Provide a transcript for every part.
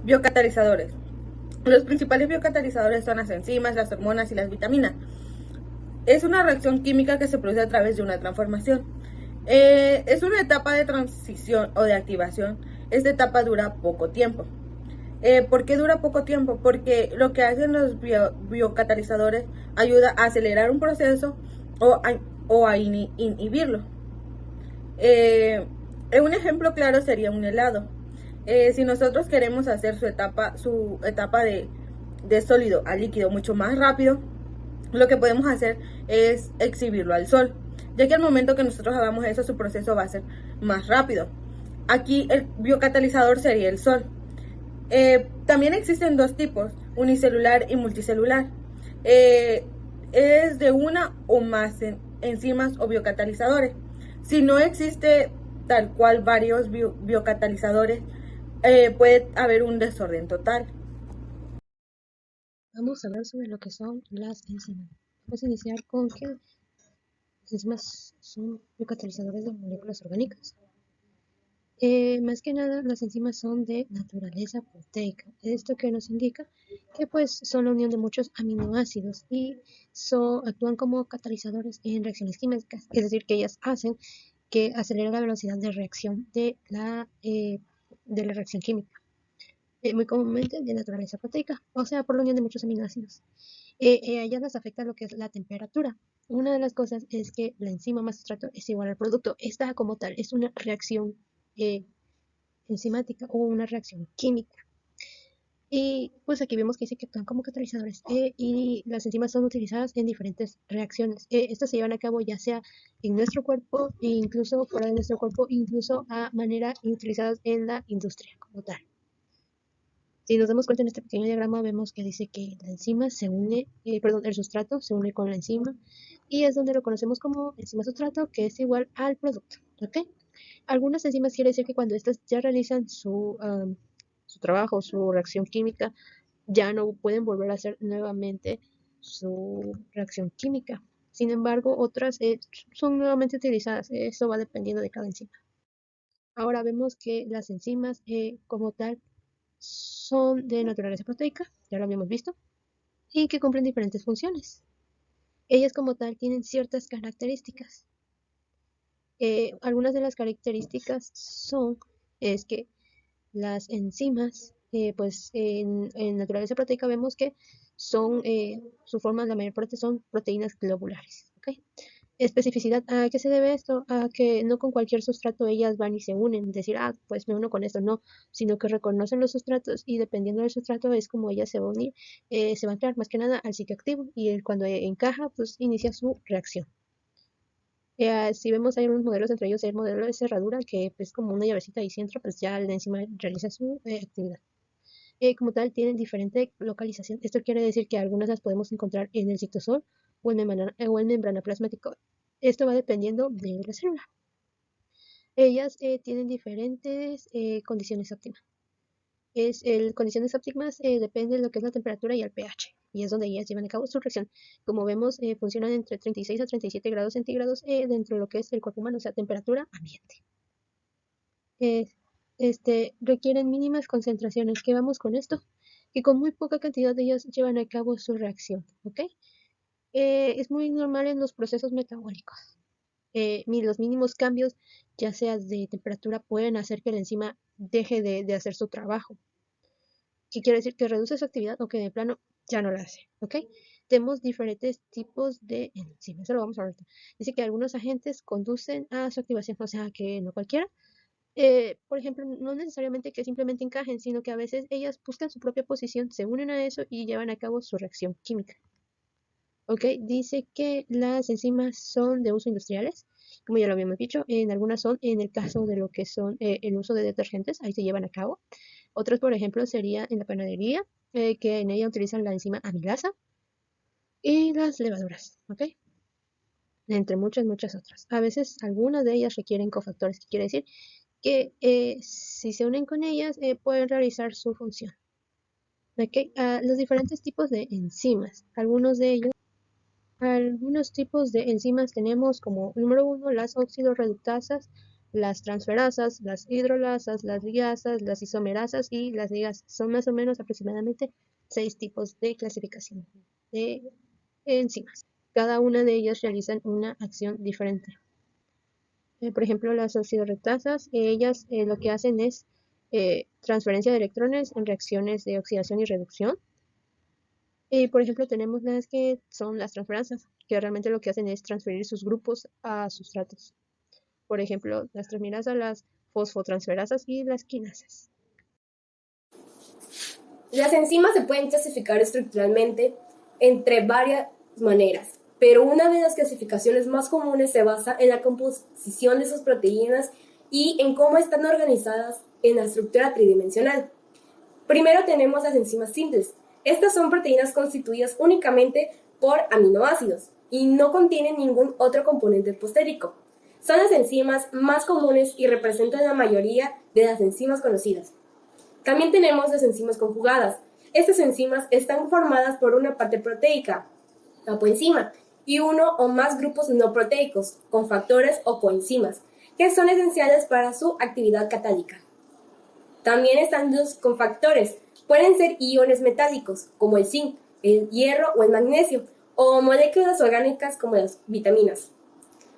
Biocatalizadores. Los principales biocatalizadores son las enzimas, las hormonas y las vitaminas. Es una reacción química que se produce a través de una transformación. Es una etapa de transición o de activación. Esta etapa dura poco tiempo. ¿Por qué dura poco tiempo? Porque lo que hacen los biocatalizadores ayuda a acelerar un proceso o a inhibirlo. Un ejemplo claro sería un helado. Si nosotros queremos hacer su etapa de sólido a líquido mucho más rápido, lo que podemos hacer es exhibirlo al sol, ya que al momento que nosotros hagamos eso, su proceso va a ser más rápido. Aquí el biocatalizador sería el sol. También existen dos tipos, unicelular y multicelular. Es de una o más enzimas o biocatalizadores. Si no existe tal cual varios biocatalizadores, puede haber un desorden total. Vamos a hablar sobre lo que son las enzimas. Vamos a iniciar con que las enzimas son biocatalizadores de moléculas orgánicas. Más que nada, las enzimas son de naturaleza proteica. Esto que nos indica que pues son la unión de muchos aminoácidos y actúan como catalizadores en reacciones químicas, es decir, que ellas hacen que acelere la velocidad de reacción de la reacción química. Muy comúnmente de naturaleza proteica, o sea, por la unión de muchos aminoácidos. A ellas les afecta lo que es la temperatura. Una de las cosas es que la enzima más sustrato es igual al producto. Esta como tal es una reacción enzimática o una reacción química. Y pues aquí vemos que dice que actúan como catalizadores y las enzimas son utilizadas en diferentes reacciones. Estas se llevan a cabo ya sea en nuestro cuerpo e incluso fuera de nuestro cuerpo, incluso a manera utilizadas en la industria como tal. Si nos damos cuenta en este pequeño diagrama, vemos que dice que la enzima se une, el sustrato se une con la enzima y es donde lo conocemos como enzima sustrato, que es igual al producto. ¿Ok? Algunas enzimas quiere decir que cuando estas ya realizan su trabajo, su reacción química, ya no pueden volver a hacer nuevamente su reacción química. Sin embargo, otras son nuevamente utilizadas. Eso va dependiendo de cada enzima. Ahora vemos que las enzimas como tal son de naturaleza proteica, ya lo habíamos visto, y que cumplen diferentes funciones. Ellas como tal tienen ciertas características. Algunas de las características es que las enzimas, pues en naturaleza proteica vemos que su forma, la mayor parte son proteínas globulares. ¿Ok? Especificidad, ¿a qué se debe esto? A que no con cualquier sustrato ellas van y se unen, decir, pues me uno con esto, no, sino que reconocen los sustratos y dependiendo del sustrato es como ellas se van a unir, se van a crear más que nada al sitio activo y cuando encaja, pues inicia su reacción. Si vemos hay unos modelos, entre ellos el modelo de cerradura, que es como una llavecita y si entra, pues ya la enzima realiza su actividad. Como tal, tienen diferente localización. Esto quiere decir que algunas las podemos encontrar en el citosol o en membrana plasmática. Esto va dependiendo de la célula. Ellas tienen diferentes condiciones óptimas. Condiciones óptimas depende de lo que es la temperatura y el pH, y es donde ellas llevan a cabo su reacción. Como vemos, funcionan entre 36 a 37 grados centígrados dentro de lo que es el cuerpo humano, o sea, temperatura ambiente. Requieren mínimas concentraciones. ¿Qué vamos con esto? Que con muy poca cantidad de ellas llevan a cabo su reacción, ¿ok? Es muy normal en los procesos metabólicos. Los mínimos cambios, ya sea de temperatura, pueden hacer que la enzima deje de hacer su trabajo. ¿Qué quiere decir? Que reduce su actividad o que de plano ya no la hace, ¿ok? Tenemos diferentes tipos de enzimas, eso lo vamos a ver ahorita. Dice que algunos agentes conducen a su activación, o sea, que no cualquiera. Por ejemplo, no necesariamente que simplemente encajen, sino que a veces ellas buscan su propia posición, se unen a eso y llevan a cabo su reacción química. ¿Ok? Dice que las enzimas son de uso industriales, como ya lo habíamos dicho, en algunas son, en el caso de lo que son el uso de detergentes, ahí se llevan a cabo. Otras, por ejemplo, sería en la panadería, que en ella utilizan la enzima amilasa y las levaduras, ¿ok? Entre muchas otras. A veces algunas de ellas requieren cofactores, que quiere decir que si se unen con ellas pueden realizar su función. ¿Ok? Los diferentes tipos de enzimas, algunos tipos de enzimas tenemos como número 1 las oxidorreductasas, las transferasas, las hidrolasas, las ligasas, las isomerasas y las ligasas. Son más o menos aproximadamente 6 tipos de clasificación de enzimas. Cada una de ellas realizan una acción diferente. Por ejemplo, las oxidorreductasas, ellas lo que hacen es transferencia de electrones en reacciones de oxidación y reducción. Por ejemplo, tenemos las que son las transferasas, que realmente lo que hacen es transferir sus grupos a sustratos. Por ejemplo, las transmirasas, las fosfotransferasas y las quinasas. Las enzimas se pueden clasificar estructuralmente entre varias maneras, pero una de las clasificaciones más comunes se basa en la composición de sus proteínas y en cómo están organizadas en la estructura tridimensional. Primero tenemos las enzimas simples. Estas son proteínas constituidas únicamente por aminoácidos y no contienen ningún otro componente postérico. Son las enzimas más comunes y representan la mayoría de las enzimas conocidas. También tenemos las enzimas conjugadas. Estas enzimas están formadas por una parte proteica, la coenzima, y uno o más grupos no proteicos, cofactores o coenzimas, que son esenciales para su actividad catálica. También están los cofactores. Pueden ser iones metálicos, como el zinc, el hierro o el magnesio, o moléculas orgánicas como las vitaminas.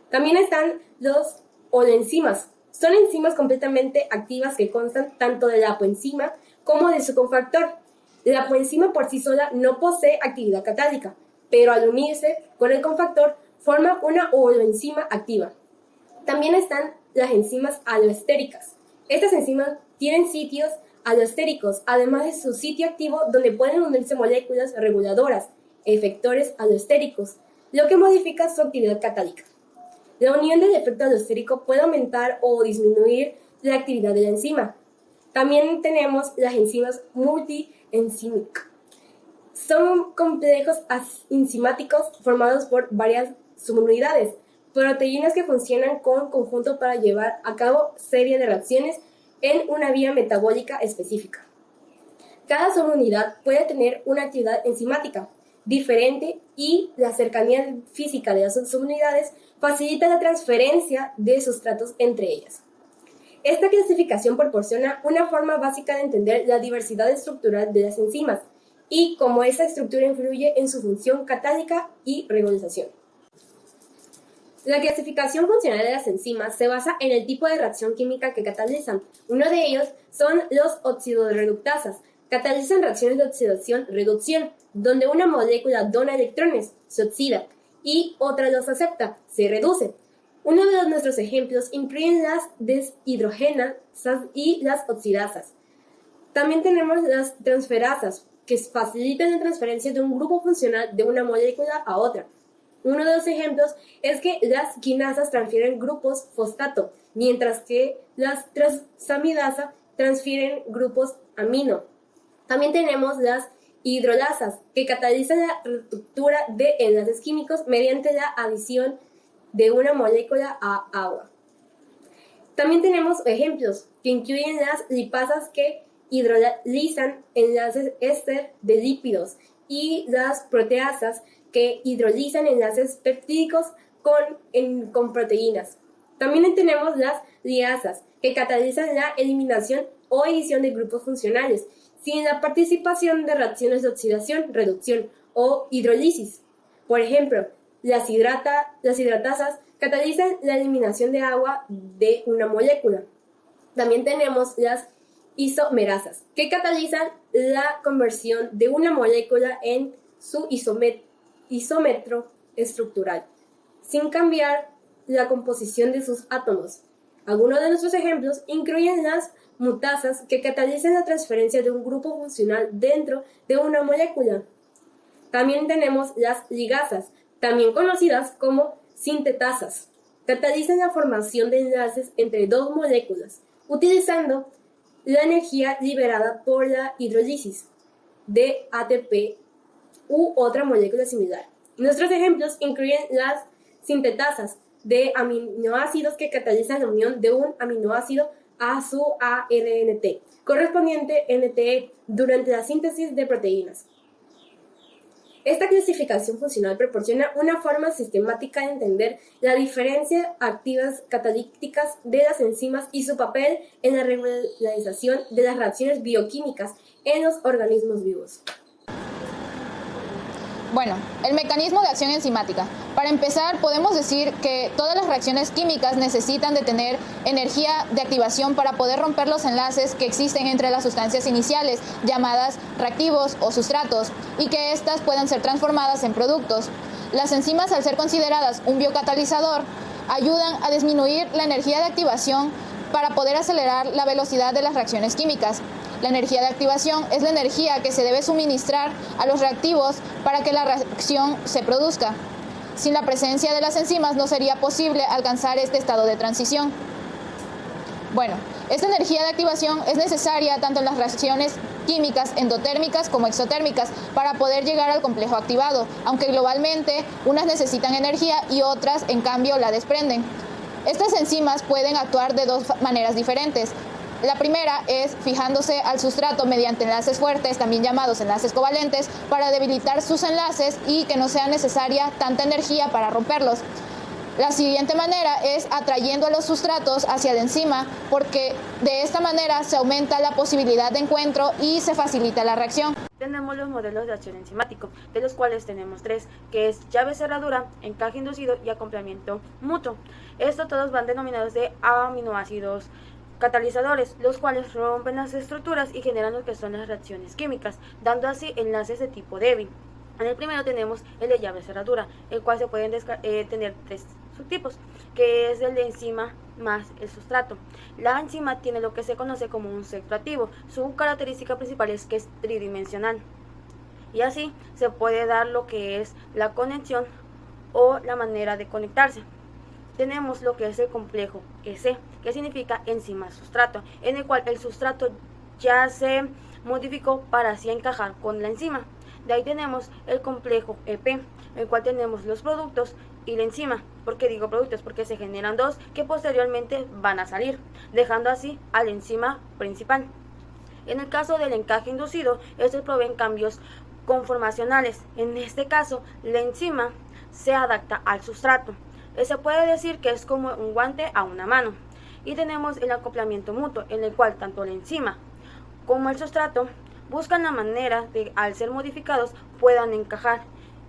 También están los holoenzimas. Son enzimas completamente activas que constan tanto de la apoenzima como de su cofactor. La apoenzima por sí sola no posee actividad catálica, pero al unirse con el cofactor forma una holoenzima activa. También están las enzimas aloestéricas. Estas enzimas tienen sitios aloestéricos, además de su sitio activo donde pueden unirse moléculas reguladoras, efectores aloestéricos, lo que modifica su actividad catálica. La unión del efecto aloestérico puede aumentar o disminuir la actividad de la enzima. También tenemos las enzimas multienzímicas. Son complejos enzimáticos formados por varias subunidades, proteínas que funcionan con conjunto para llevar a cabo serie de reacciones en una vía metabólica específica. Cada subunidad puede tener una actividad enzimática diferente y la cercanía física de las subunidades facilita la transferencia de sustratos entre ellas. Esta clasificación proporciona una forma básica de entender la diversidad estructural de las enzimas y cómo esta estructura influye en su función catálica y regularización. La clasificación funcional de las enzimas se basa en el tipo de reacción química que catalizan. Uno de ellos son los oxidorreductasas. Catalizan reacciones de oxidación-reducción, donde una molécula dona electrones, se oxida, y otra los acepta, se reduce. Uno de nuestros ejemplos incluyen las deshidrogenasas y las oxidasas. También tenemos las transferasas, que facilitan la transferencia de un grupo funcional de una molécula a otra. Uno de los ejemplos es que las quinasas transfieren grupos fosfato, mientras que las transaminasas transfieren grupos amino. También tenemos las hidrolasas, que catalizan la ruptura de enlaces químicos mediante la adición de una molécula a agua. También tenemos ejemplos que incluyen las lipasas, que hidrolizan enlaces éster de lípidos, y las proteasas, que hidrolizan enlaces peptídicos con proteínas. También tenemos las liasas, que catalizan la eliminación o edición de grupos funcionales, sin la participación de reacciones de oxidación, reducción o hidrólisis. Por ejemplo, las hidratasas catalizan la eliminación de agua de una molécula. También tenemos las isomerasas, que catalizan la conversión de una molécula en su isómetro estructural, sin cambiar la composición de sus átomos. Algunos de nuestros ejemplos incluyen las mutasas, que catalizan la transferencia de un grupo funcional dentro de una molécula. También tenemos las ligasas, también conocidas como sintetasas. Catalizan la formación de enlaces entre dos moléculas, utilizando la energía liberada por la hidrólisis de ATP u otra molécula similar. Nuestros ejemplos incluyen las sintetasas de aminoácidos, que catalizan la unión de un aminoácido a su ARNT, correspondiente NTE, durante la síntesis de proteínas. Esta clasificación funcional proporciona una forma sistemática de entender la diferencia activas catalíticas de las enzimas y su papel en la regularización de las reacciones bioquímicas en los organismos vivos. Bueno, el mecanismo de acción enzimática. Para empezar, podemos decir que todas las reacciones químicas necesitan de tener energía de activación para poder romper los enlaces que existen entre las sustancias iniciales, llamadas reactivos o sustratos, y que éstas puedan ser transformadas en productos. Las enzimas, al ser consideradas un biocatalizador, ayudan a disminuir la energía de activación para poder acelerar la velocidad de las reacciones químicas. La energía de activación es la energía que se debe suministrar a los reactivos para que la reacción se produzca. Sin la presencia de las enzimas no sería posible alcanzar este estado de transición. Bueno, esta energía de activación es necesaria tanto en las reacciones químicas endotérmicas como exotérmicas para poder llegar al complejo activado, aunque globalmente unas necesitan energía y otras en cambio la desprenden. Estas enzimas pueden actuar de dos maneras diferentes. La primera es fijándose al sustrato mediante enlaces fuertes, también llamados enlaces covalentes, para debilitar sus enlaces y que no sea necesaria tanta energía para romperlos. La siguiente manera es atrayendo a los sustratos hacia la enzima, porque de esta manera se aumenta la posibilidad de encuentro y se facilita la reacción. Tenemos los modelos de acción enzimático, de los cuales tenemos tres, que es llave cerradura, encaje inducido y acoplamiento mutuo. Estos todos van denominados de aminoácidos catalizadores, los cuales rompen las estructuras y generan lo que son las reacciones químicas, dando así enlaces de tipo débil. En el primero tenemos el de llave cerradura, el cual se pueden tener tres subtipos, que es el de enzima más el sustrato. La enzima tiene lo que se conoce como un sexo activo. Su característica principal es que es tridimensional, y así se puede dar lo que es la conexión o la manera de conectarse. Tenemos lo que es el complejo S, que significa enzima sustrato, en el cual el sustrato ya se modificó para así encajar con la enzima. De ahí tenemos el complejo EP, el cual tenemos los productos y la enzima. ¿Por qué digo productos? Porque se generan dos que posteriormente van a salir, dejando así a la enzima principal. En el caso del encaje inducido, estos proveen cambios conformacionales. En este caso, la enzima se adapta al sustrato. Se puede decir que es como un guante a una mano. Y tenemos el acoplamiento mutuo, en el cual tanto la enzima como el sustrato buscan la manera de, al ser modificados, puedan encajar,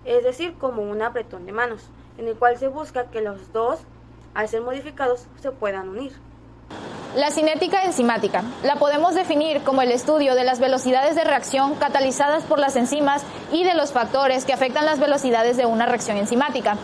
es decir, como un apretón de manos, en el cual se busca que los dos, al ser modificados, se puedan unir. La cinética enzimática la podemos definir como el estudio de las velocidades de reacción catalizadas por las enzimas y de los factores que afectan las velocidades de una reacción enzimática.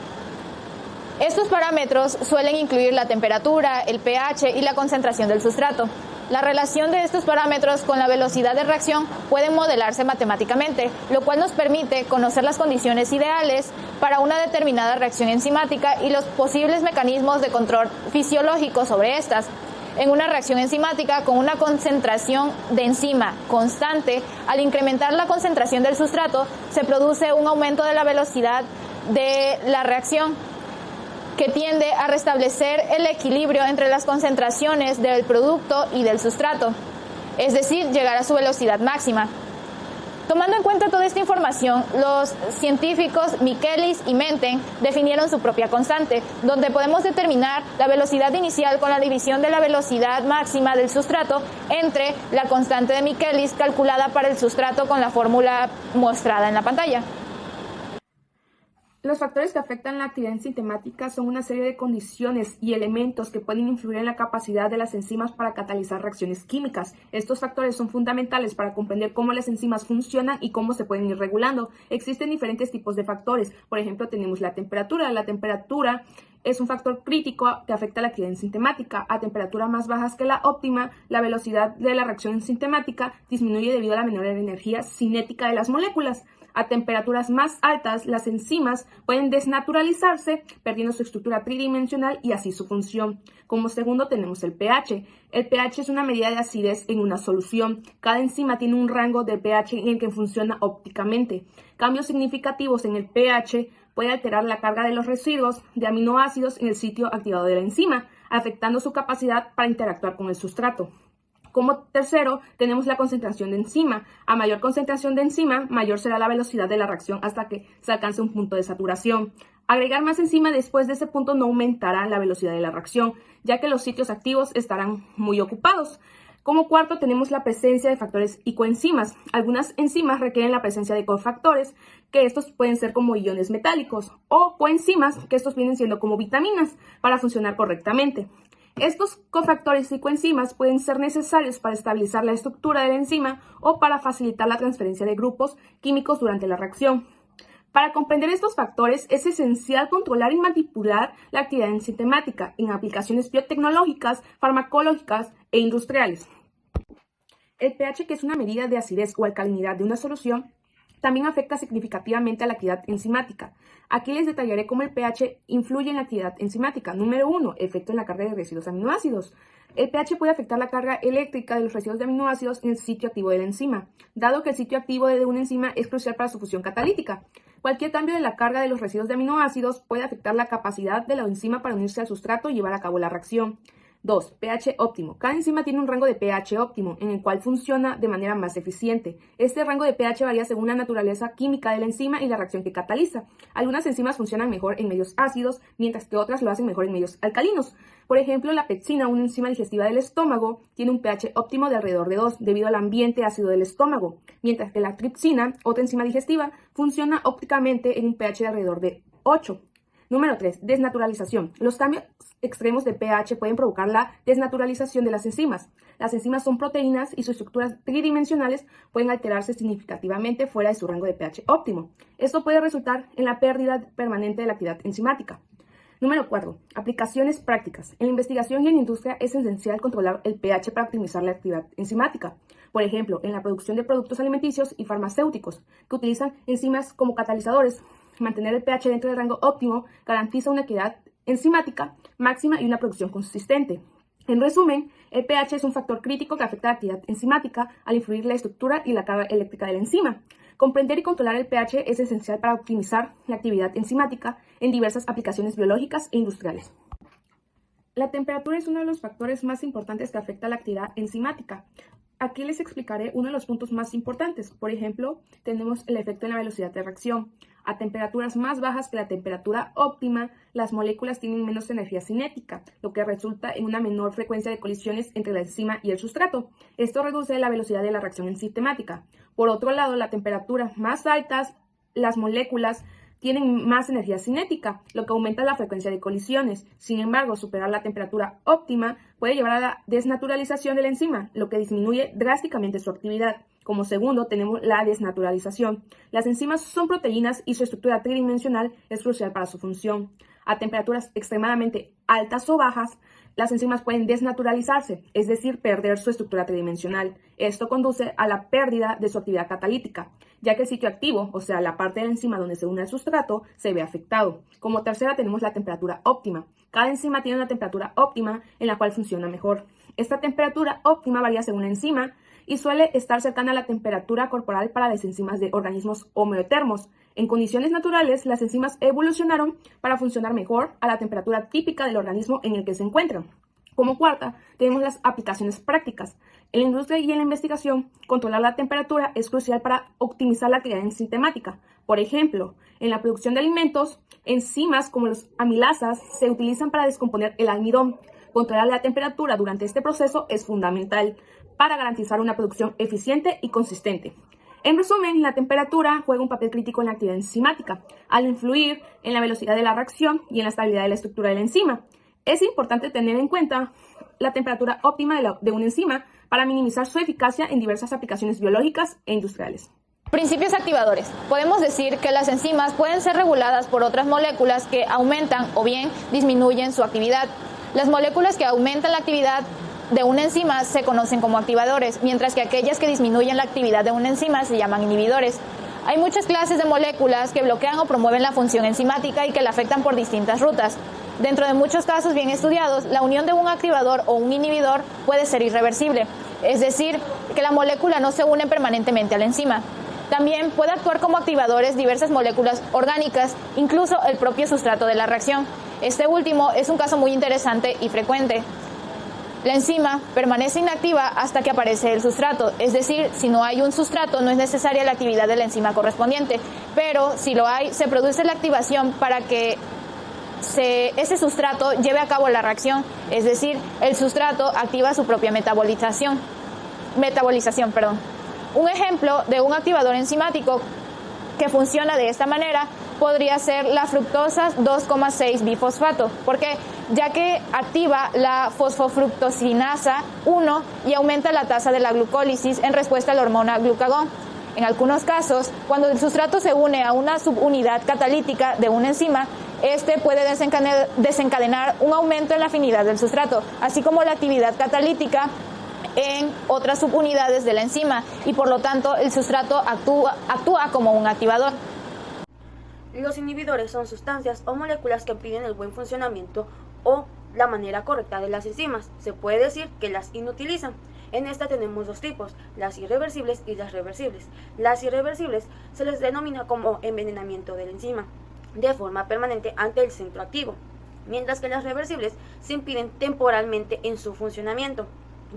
Estos parámetros suelen incluir la temperatura, el pH y la concentración del sustrato. La relación de estos parámetros con la velocidad de reacción puede modelarse matemáticamente, lo cual nos permite conocer las condiciones ideales para una determinada reacción enzimática y los posibles mecanismos de control fisiológico sobre estas. En una reacción enzimática con una concentración de enzima constante, al incrementar la concentración del sustrato, se produce un aumento de la velocidad de la reacción, que tiende a restablecer el equilibrio entre las concentraciones del producto y del sustrato, es decir, llegar a su velocidad máxima. Tomando en cuenta toda esta información, los científicos Michaelis y Menten definieron su propia constante, donde podemos determinar la velocidad inicial con la división de la velocidad máxima del sustrato entre la constante de Michaelis calculada para el sustrato con la fórmula mostrada en la pantalla. Los factores que afectan la actividad enzimática son una serie de condiciones y elementos que pueden influir en la capacidad de las enzimas para catalizar reacciones químicas. Estos factores son fundamentales para comprender cómo las enzimas funcionan y cómo se pueden ir regulando. Existen diferentes tipos de factores. Por ejemplo, tenemos la temperatura. La temperatura es un factor crítico que afecta la actividad enzimática. A temperaturas más bajas que la óptima, la velocidad de la reacción enzimática disminuye debido a la menor energía cinética de las moléculas. A temperaturas más altas, las enzimas pueden desnaturalizarse, perdiendo su estructura tridimensional y así su función. Como segundo tenemos el pH. El pH es una medida de acidez en una solución. Cada enzima tiene un rango de pH en el que funciona ópticamente. Cambios significativos en el pH pueden alterar la carga de los residuos de aminoácidos en el sitio activado de la enzima, afectando su capacidad para interactuar con el sustrato. Como tercero, tenemos la concentración de enzima. A mayor concentración de enzima, mayor será la velocidad de la reacción hasta que se alcance un punto de saturación. Agregar más enzima después de ese punto no aumentará la velocidad de la reacción, ya que los sitios activos estarán muy ocupados. Como cuarto, tenemos la presencia de factores y coenzimas. Algunas enzimas requieren la presencia de cofactores, que estos pueden ser como iones metálicos, o coenzimas, que estos vienen siendo como vitaminas, para funcionar correctamente. Estos cofactores y coenzimas pueden ser necesarios para estabilizar la estructura de la enzima o para facilitar la transferencia de grupos químicos durante la reacción. Para comprender estos factores es esencial controlar y manipular la actividad enzimática en aplicaciones biotecnológicas, farmacológicas e industriales. El pH, que es una medida de acidez o alcalinidad de una solución, también afecta significativamente a la actividad enzimática. Aquí les detallaré cómo el pH influye en la actividad enzimática. Número 1, efecto en la carga de residuos aminoácidos. El pH puede afectar la carga eléctrica de los residuos de aminoácidos en el sitio activo de la enzima, dado que el sitio activo de una enzima es crucial para su fusión catalítica. Cualquier cambio de la carga de los residuos de aminoácidos puede afectar la capacidad de la enzima para unirse al sustrato y llevar a cabo la reacción. 2. pH óptimo. Cada enzima tiene un rango de pH óptimo en el cual funciona de manera más eficiente. Este rango de pH varía según la naturaleza química de la enzima y la reacción que cataliza. Algunas enzimas funcionan mejor en medios ácidos, mientras que otras lo hacen mejor en medios alcalinos. Por ejemplo, la pepsina, una enzima digestiva del estómago, tiene un pH óptimo de alrededor de 2 debido al ambiente ácido del estómago, mientras que la tripsina, otra enzima digestiva, funciona ópticamente en un pH de alrededor de 8. Número 3. Desnaturalización. Los cambios extremos de pH pueden provocar la desnaturalización de las enzimas. Las enzimas son proteínas y sus estructuras tridimensionales pueden alterarse significativamente fuera de su rango de pH óptimo. Esto puede resultar en la pérdida permanente de la actividad enzimática. Número 4. Aplicaciones prácticas. En la investigación y en la industria es esencial controlar el pH para optimizar la actividad enzimática. Por ejemplo, en la producción de productos alimenticios y farmacéuticos, que utilizan enzimas como catalizadores. Mantener el pH dentro del rango óptimo garantiza una equidad enzimática máxima y una producción consistente. En resumen, el pH es un factor crítico que afecta a la actividad enzimática al influir la estructura y la carga eléctrica de la enzima. Comprender y controlar el pH es esencial para optimizar la actividad enzimática en diversas aplicaciones biológicas e industriales. La temperatura es uno de los factores más importantes que afecta a la actividad enzimática. Aquí les explicaré uno de los puntos más importantes. Por ejemplo, tenemos el efecto en la velocidad de reacción. A temperaturas más bajas que la temperatura óptima, las moléculas tienen menos energía cinética, lo que resulta en una menor frecuencia de colisiones entre la enzima y el sustrato. Esto reduce la velocidad de la reacción enzimática. Por otro lado, a temperaturas más altas, las moléculas tienen más energía cinética, lo que aumenta la frecuencia de colisiones. Sin embargo, superar la temperatura óptima puede llevar a la desnaturalización de la enzima, lo que disminuye drásticamente su actividad. Como segundo, tenemos la desnaturalización. Las enzimas son proteínas y su estructura tridimensional es crucial para su función. A temperaturas extremadamente altas o bajas, las enzimas pueden desnaturalizarse, es decir, perder su estructura tridimensional. Esto conduce a la pérdida de su actividad catalítica, ya que el sitio activo, o sea, la parte de la enzima donde se une al sustrato, se ve afectado. Como tercera tenemos la temperatura óptima. Cada enzima tiene una temperatura óptima en la cual funciona mejor. Esta temperatura óptima varía según la enzima y suele estar cercana a la temperatura corporal para las enzimas de organismos homeotermos. En condiciones naturales, las enzimas evolucionaron para funcionar mejor a la temperatura típica del organismo en el que se encuentran. Como cuarta, tenemos las aplicaciones prácticas. En la industria y en la investigación, controlar la temperatura es crucial para optimizar la actividad enzimática. Por ejemplo, en la producción de alimentos, enzimas como las amilasas se utilizan para descomponer el almidón. Controlar la temperatura durante este proceso es fundamental para garantizar una producción eficiente y consistente. En resumen, la temperatura juega un papel crítico en la actividad enzimática, al influir en la velocidad de la reacción y en la estabilidad de la estructura de la enzima. Es importante tener en cuenta la temperatura óptima de una enzima para minimizar su eficacia en diversas aplicaciones biológicas e industriales. Principios activadores. Podemos decir que las enzimas pueden ser reguladas por otras moléculas que aumentan o bien disminuyen su actividad. Las moléculas que aumentan la actividad de una enzima se conocen como activadores, mientras que aquellas que disminuyen la actividad de una enzima se llaman inhibidores. Hay muchas clases de moléculas que bloquean o promueven la función enzimática y que la afectan por distintas rutas. Dentro de muchos casos bien estudiados, la unión de un activador o un inhibidor puede ser irreversible, es decir, que la molécula no se une permanentemente a la enzima. También puede actuar como activadores diversas moléculas orgánicas, incluso el propio sustrato de la reacción. Este último es un caso muy interesante y frecuente. La enzima permanece inactiva hasta que aparece el sustrato, es decir, si no hay un sustrato no es necesaria la actividad de la enzima correspondiente, pero si lo hay, se produce la activación para que ese sustrato lleve a cabo la reacción, es decir, el sustrato activa su propia metabolización. Un ejemplo de un activador enzimático que funciona de esta manera podría ser la fructosa 2,6 bifosfato. ¿Por qué? Ya que activa la fosfofructosinasa 1 y aumenta la tasa de la glucólisis en respuesta a la hormona glucagón. En algunos casos, cuando el sustrato se une a una subunidad catalítica de una enzima, este puede desencadenar un aumento en la afinidad del sustrato, así como la actividad catalítica en otras subunidades de la enzima, y por lo tanto el sustrato actúa como un activador. Los inhibidores son sustancias o moléculas que impiden el buen funcionamiento o la manera correcta de las enzimas. Se puede decir que las inutilizan. En esta tenemos dos tipos, las irreversibles y las reversibles. Las irreversibles se les denomina como envenenamiento de la enzima de forma permanente ante el centro activo, mientras que las reversibles se impiden temporalmente en su funcionamiento.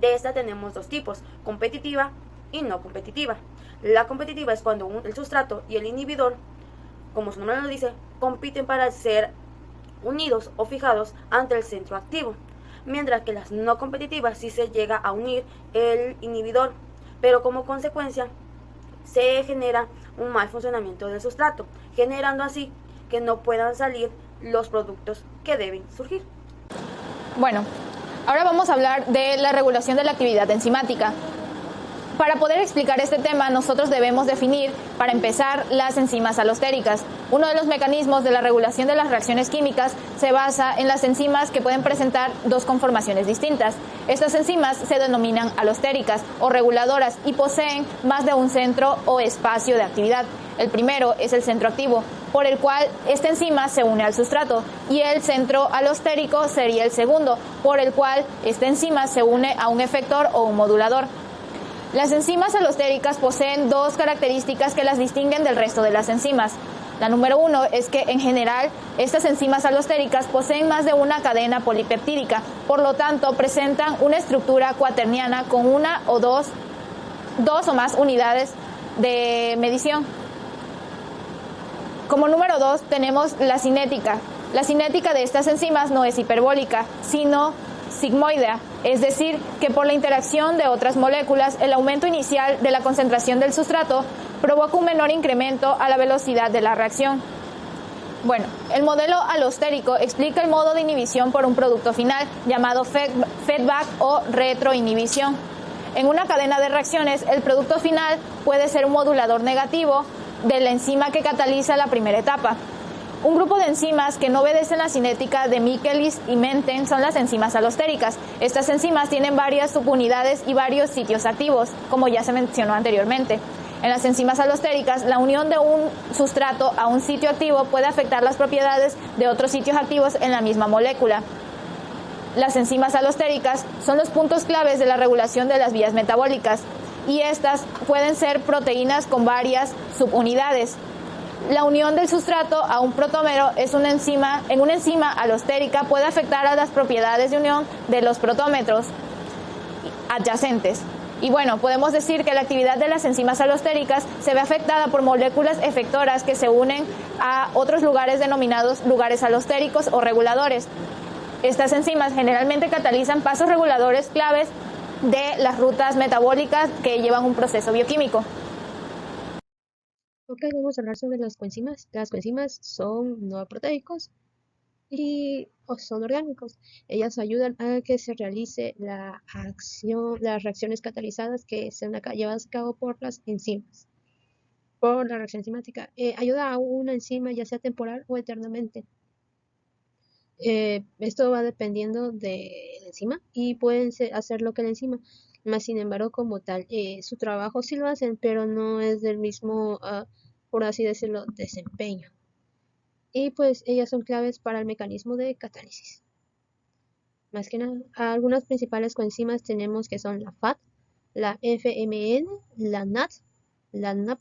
De esta tenemos dos tipos, competitiva y no competitiva. La competitiva es cuando el sustrato y el inhibidor, como su nombre lo dice, compiten para ser unidos o fijados ante el centro activo, mientras que las no competitivas sí se llega a unir el inhibidor, pero como consecuencia se genera un mal funcionamiento del sustrato, generando así que no puedan salir los productos que deben surgir. Bueno, ahora vamos a hablar de la regulación de la actividad enzimática. Para poder explicar este tema, nosotros debemos definir, para empezar, las enzimas alostéricas. Uno de los mecanismos de la regulación de las reacciones químicas se basa en las enzimas que pueden presentar dos conformaciones distintas. Estas enzimas se denominan alostéricas o reguladoras y poseen más de un centro o espacio de actividad. El primero es el centro activo, por el cual esta enzima se une al sustrato, y el centro alostérico sería el segundo, por el cual esta enzima se une a un efector o un modulador. Las enzimas alostéricas poseen dos características que las distinguen del resto de las enzimas. La número uno es que, en general, estas enzimas alostéricas poseen más de una cadena polipeptídica, por lo tanto, presentan una estructura cuaterniana con una o dos o más unidades de medición. Como número dos, tenemos la cinética. La cinética de estas enzimas no es hiperbólica, sino sigmoidea, es decir, que por la interacción de otras moléculas, el aumento inicial de la concentración del sustrato provoca un menor incremento a la velocidad de la reacción. Bueno, el modelo alostérico explica el modo de inhibición por un producto final, llamado feedback o retroinhibición. En una cadena de reacciones, el producto final puede ser un modulador negativo de la enzima que cataliza la primera etapa. Un grupo de enzimas que no obedecen la cinética de Michaelis y Menten son las enzimas alostéricas. Estas enzimas tienen varias subunidades y varios sitios activos, como ya se mencionó anteriormente. En las enzimas alostéricas, la unión de un sustrato a un sitio activo puede afectar las propiedades de otros sitios activos en la misma molécula. Las enzimas alostéricas son los puntos claves de la regulación de las vías metabólicas, y estas pueden ser proteínas con varias subunidades. La unión del sustrato a un protómero en una enzima alostérica puede afectar a las propiedades de unión de los protómetros adyacentes. Y bueno, podemos decir que la actividad de las enzimas alostéricas se ve afectada por moléculas efectoras que se unen a otros lugares denominados lugares alostéricos o reguladores. Estas enzimas generalmente catalizan pasos reguladores claves de las rutas metabólicas que llevan un proceso bioquímico. Ok, vamos a hablar sobre las coenzimas. Las coenzimas son no proteicos o son orgánicos. Ellas ayudan a que se realice las reacciones catalizadas que son llevadas a cabo por las enzimas. Por la reacción enzimática. Ayuda a una enzima ya sea temporal o eternamente. Esto va dependiendo de la enzima y pueden hacer lo que la enzima. Más sin embargo, como tal, su trabajo sí lo hacen, pero no es del mismo, por así decirlo, desempeño. Y pues ellas son claves para el mecanismo de catálisis. Más que nada, algunas principales coenzimas tenemos que son la FAT, la FMN, la NAT, la NAP,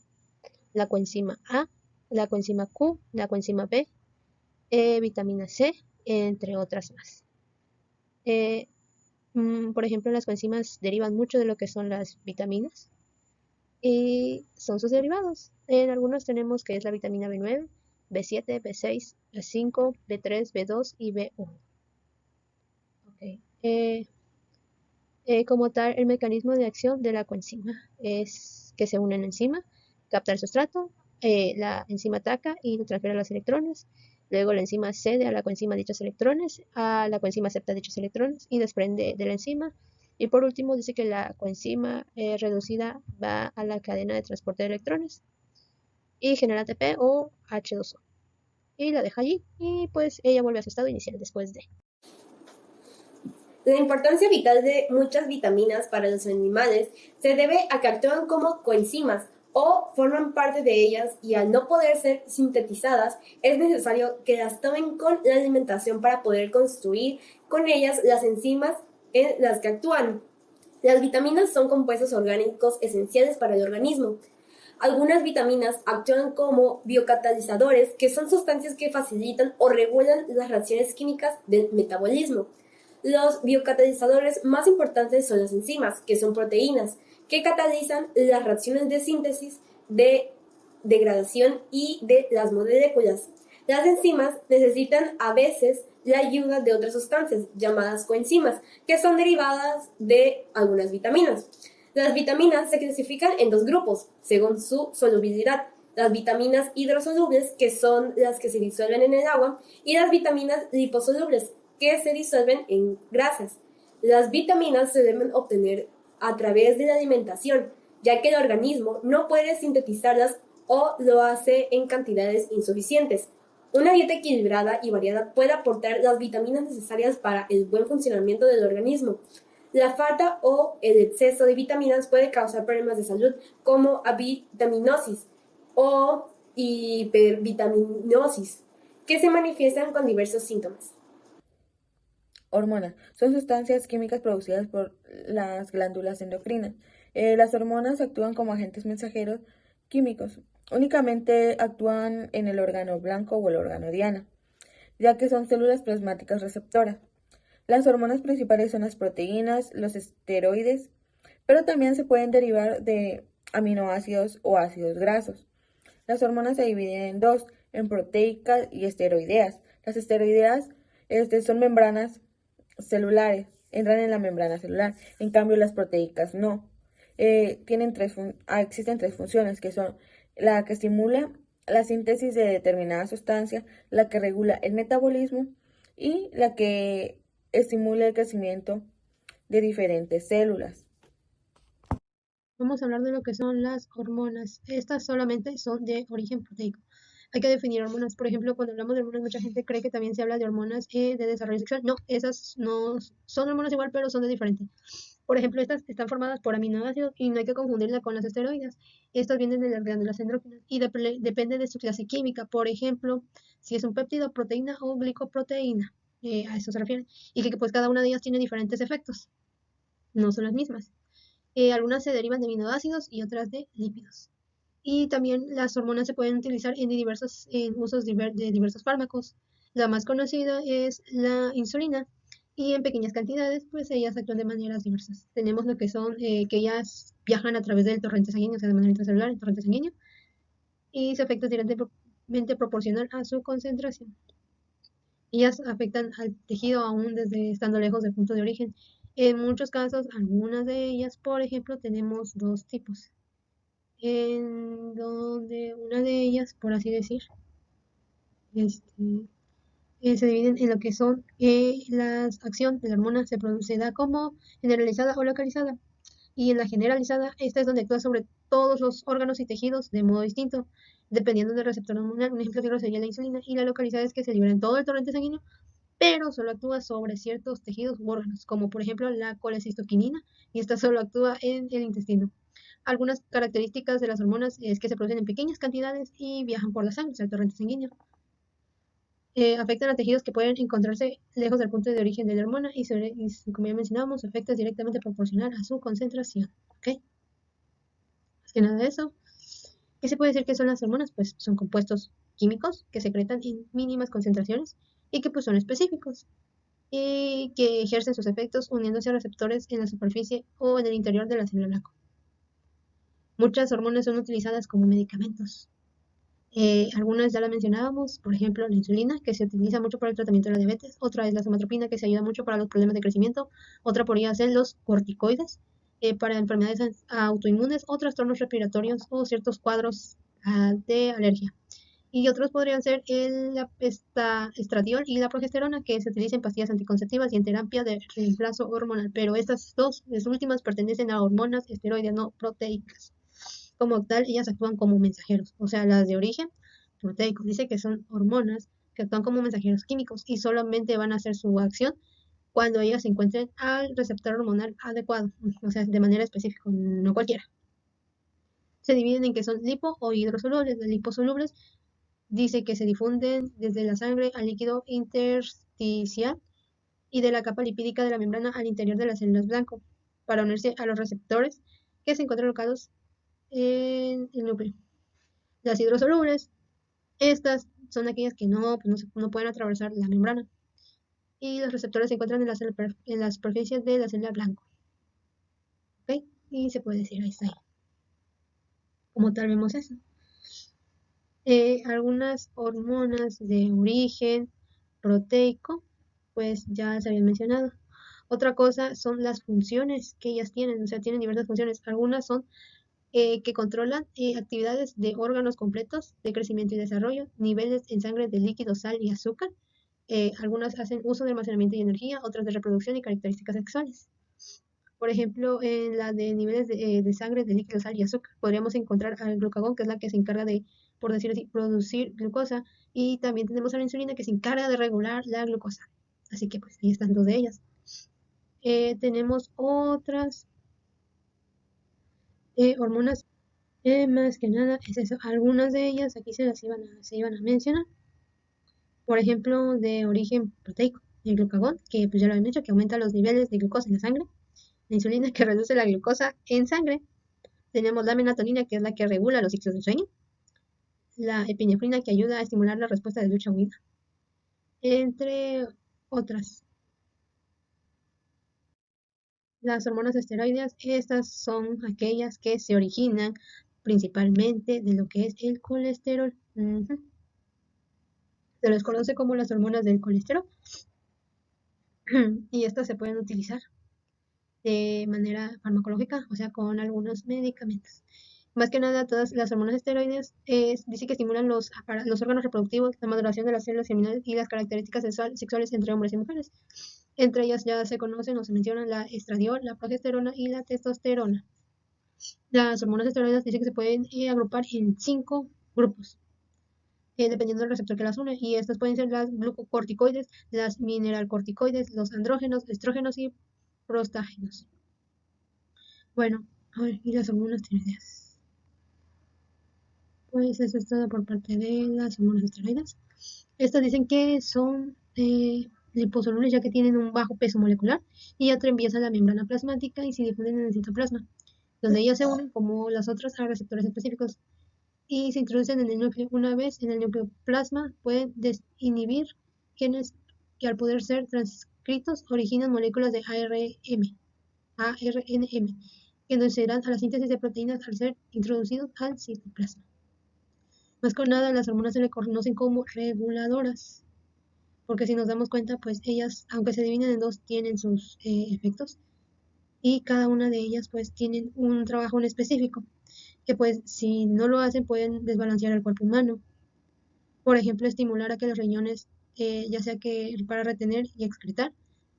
la coenzima A, la coenzima Q, la coenzima B, vitamina C, entre otras más. Por ejemplo, las coenzimas derivan mucho de lo que son las vitaminas y son sus derivados. En algunos tenemos que es la vitamina B9, B7, B6, B5, B3, B2 y B1. Okay. Como tal, el mecanismo de acción de la coenzima es que se une en la enzima, capta el sustrato, la enzima ataca y transfiere los electrones. Luego la enzima cede a la coenzima dichos electrones, a la coenzima acepta dichos electrones y desprende de la enzima. Y por último dice que la coenzima reducida va a la cadena de transporte de electrones y genera ATP o H2O. Y la deja allí y pues ella vuelve a su estado inicial después de. La importancia vital de muchas vitaminas para los animales se debe a que actúan como coenzimas o forman parte de ellas y al no poder ser sintetizadas es necesario que las tomen con la alimentación para poder construir con ellas las enzimas en las que actúan. Las vitaminas son compuestos orgánicos esenciales para el organismo. Algunas vitaminas actúan como biocatalizadores, que son sustancias que facilitan o regulan las reacciones químicas del metabolismo. Los biocatalizadores más importantes son las enzimas, que son proteínas, que catalizan las reacciones de síntesis, de degradación y de las moléculas. Las enzimas necesitan a veces la ayuda de otras sustancias, llamadas coenzimas, que son derivadas de algunas vitaminas. Las vitaminas se clasifican en dos grupos, según su solubilidad. Las vitaminas hidrosolubles, que son las que se disuelven en el agua, y las vitaminas liposolubles, que se disuelven en grasas. Las vitaminas se deben obtener a través de la alimentación, ya que el organismo no puede sintetizarlas o lo hace en cantidades insuficientes. Una dieta equilibrada y variada puede aportar las vitaminas necesarias para el buen funcionamiento del organismo. La falta o el exceso de vitaminas puede causar problemas de salud como avitaminosis o hipervitaminosis, que se manifiestan con diversos síntomas. Hormonas son sustancias químicas producidas por las glándulas endocrinas. Las hormonas actúan como agentes mensajeros químicos. Únicamente actúan en el órgano blanco o el órgano diana, ya que son células plasmáticas receptoras. Las hormonas principales son las proteínas, los esteroides, pero también se pueden derivar de aminoácidos o ácidos grasos. Las hormonas se dividen en dos, en proteicas y esteroideas. Las esteroideas son membranas celulares, entran en la membrana celular, en cambio las proteicas no. Existen tres funciones, que son la que estimula la síntesis de determinada sustancia, la que regula el metabolismo y la que estimula el crecimiento de diferentes células. Vamos a hablar de lo que son las hormonas. Estas solamente son de origen proteico. Hay que definir hormonas. Por ejemplo, cuando hablamos de hormonas, mucha gente cree que también se habla de hormonas de desarrollo sexual. No, esas no son hormonas igual, pero son de diferente. Por ejemplo, estas están formadas por aminoácidos y no hay que confundirla con las esteroides. Estas vienen de las glándulas endócrinas y depende de su clase química. Por ejemplo, si es un péptido, proteína o glicoproteína. A eso se refiere. Y que pues cada una de ellas tiene diferentes efectos. No son las mismas. Algunas se derivan de aminoácidos y otras de lípidos. Y también las hormonas se pueden utilizar en usos de diversos fármacos. La más conocida es la insulina y en pequeñas cantidades pues ellas actúan de maneras diversas. Tenemos lo que son que ellas viajan a través del torrente sanguíneo, o sea de manera intracelular, el torrente sanguíneo, y su efecto es directamente proporcional a su concentración. Ellas afectan al tejido aún desde estando lejos del punto de origen. En muchos casos, algunas de ellas, por ejemplo, tenemos dos tipos, en donde una de ellas, por así decir, se dividen en lo que son la acción de la hormona se da como generalizada o localizada. Y en la generalizada, esta es donde actúa sobre todos los órganos y tejidos de modo distinto, dependiendo del receptor hormonal. Un ejemplo claro sería la insulina, y la localizada es que se libera en todo el torrente sanguíneo, pero solo actúa sobre ciertos tejidos u órganos, como por ejemplo la colecistoquinina, y esta solo actúa en el intestino. Algunas características de las hormonas es que se producen en pequeñas cantidades y viajan por la sangre, o sea, el torrente sanguíneo. Afectan a tejidos que pueden encontrarse lejos del punto de origen de la hormona y como ya mencionábamos, su efecto es directamente proporcional a su concentración. ¿Ok? Más que nada de eso. ¿Qué se puede decir que son las hormonas? Pues son compuestos químicos que secretan en mínimas concentraciones y que pues son específicos. y que ejercen sus efectos uniéndose a receptores en la superficie o en el interior de la célula blanco. Muchas hormonas son utilizadas como medicamentos. Algunas ya las mencionábamos, por ejemplo, la insulina, que se utiliza mucho para el tratamiento de la diabetes. Otra es la somatropina, que se ayuda mucho para los problemas de crecimiento. Otra podría ser los corticoides, para enfermedades autoinmunes o trastornos respiratorios o ciertos cuadros de alergia. Y otros podrían ser el estradiol y la progesterona, que se utilizan en pastillas anticonceptivas y en terapia de reemplazo hormonal. Pero estas dos, las últimas, pertenecen a hormonas esteroides no proteicas. Como tal, ellas actúan como mensajeros. O sea, las de origen proteico dice que son hormonas que actúan como mensajeros químicos y solamente van a hacer su acción cuando ellas se encuentren al receptor hormonal adecuado. O sea, de manera específica, no cualquiera. Se dividen en que son lipo o hidrosolubles. Las liposolubles dice que se difunden desde la sangre al líquido intersticial y de la capa lipídica de la membrana al interior de las células blanco para unirse a los receptores que se encuentran locados en el núcleo. Las hidrosolubles, estas son aquellas que no pueden atravesar la membrana y los receptores se encuentran en la superficie de la célula blanco. ¿Ok? Y se puede decir, ahí está. Como tal vemos eso. Algunas hormonas de origen proteico, pues ya se habían mencionado. Otra cosa son las funciones que ellas tienen, o sea, tienen diversas funciones. Algunas son que controlan actividades de órganos completos de crecimiento y desarrollo, niveles en sangre de líquido, sal y azúcar. Algunas hacen uso de almacenamiento y energía, otras de reproducción y características sexuales. Por ejemplo, en la de niveles de sangre de líquido, sal y azúcar, podríamos encontrar al glucagón, que es la que se encarga de, por decir así, producir glucosa, y también tenemos a la insulina, que se encarga de regular la glucosa. Así que pues ahí están dos de ellas. Tenemos otras hormonas, más que nada es eso. Algunas de ellas aquí se iban a mencionar. Por ejemplo, de origen proteico, el glucagón, que pues ya lo habían dicho, que aumenta los niveles de glucosa en la sangre. La insulina, que reduce la glucosa en sangre. Tenemos la melatonina, que es la que regula los ciclos del sueño. La epinefrina, que ayuda a estimular la respuesta de lucha-huida. Entre otras. Las hormonas esteroideas, estas son aquellas que se originan principalmente de lo que es el colesterol. Se les conoce como las hormonas del colesterol. Y estas se pueden utilizar de manera farmacológica, o sea, con algunos medicamentos. Más que nada, todas las hormonas esteroides dice que estimulan los órganos reproductivos, la maduración de las células seminales y las características sexuales entre hombres y mujeres. Entre ellas ya se conocen o se mencionan la estradiol, la progesterona y la testosterona. Las hormonas esteroides dicen que se pueden agrupar en 5 grupos, dependiendo del receptor que las une, y estas pueden ser las glucocorticoides, las mineralcorticoides, los andrógenos, estrógenos y prostágenos. Bueno, a ver, y las hormonas tiroideas. Pues eso es todo por parte de las hormonas esteroides. Estas dicen que son liposolubles, ya que tienen un bajo peso molecular y atraviesan la membrana plasmática y se difunden en el citoplasma, donde ellas se unen como las otras a receptores específicos y se introducen en el núcleo. Una vez en el nucleoplasma pueden desinhibir genes que, al poder ser transcritos, originan moléculas de ARNM, que inducirán a la síntesis de proteínas al ser introducidos al citoplasma. Más que nada, las hormonas se le conocen como reguladoras, porque si nos damos cuenta, pues ellas, aunque se dividen en dos, tienen sus efectos, y cada una de ellas pues tienen un trabajo en específico, que pues si no lo hacen pueden desbalancear el cuerpo humano. Por ejemplo, estimular a que los riñones, ya sea que para retener y excretar,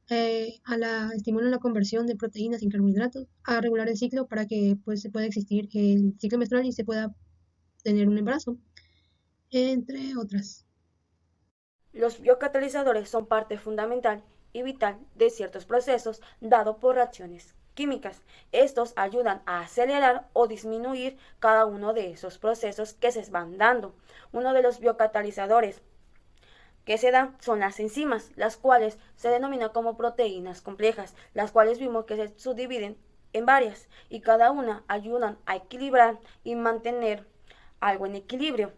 estimulan la conversión de proteínas en carbohidratos, a regular el ciclo para que pues se pueda existir el ciclo menstrual y se pueda tener un embarazo, entre otras. Los biocatalizadores son parte fundamental y vital de ciertos procesos dado por reacciones químicas. Estos ayudan a acelerar o disminuir cada uno de esos procesos que se van dando. Uno de los biocatalizadores que se dan son las enzimas, las cuales se denominan como proteínas complejas, las cuales vimos que se subdividen en varias y cada una ayudan a equilibrar y mantener algo en equilibrio,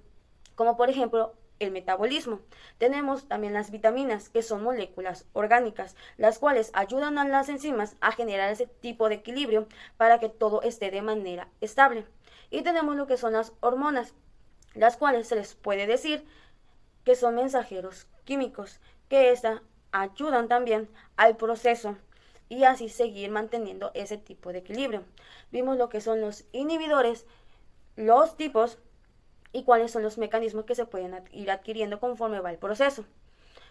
como por ejemplo el metabolismo. Tenemos también las vitaminas, que son moléculas orgánicas, las cuales ayudan a las enzimas a generar ese tipo de equilibrio para que todo esté de manera estable. Y tenemos lo que son las hormonas, las cuales se les puede decir que son mensajeros químicos, que ayudan también al proceso y así seguir manteniendo ese tipo de equilibrio. Vimos lo que son los inhibidores, los tipos y cuáles son los mecanismos que se pueden ir adquiriendo conforme va el proceso.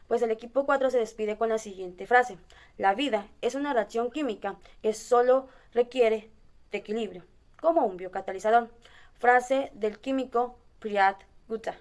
Pues el equipo 4 se despide con la siguiente frase: la vida es una reacción química que solo requiere de equilibrio, como un biocatalizador. Frase del químico Priyad Gupta.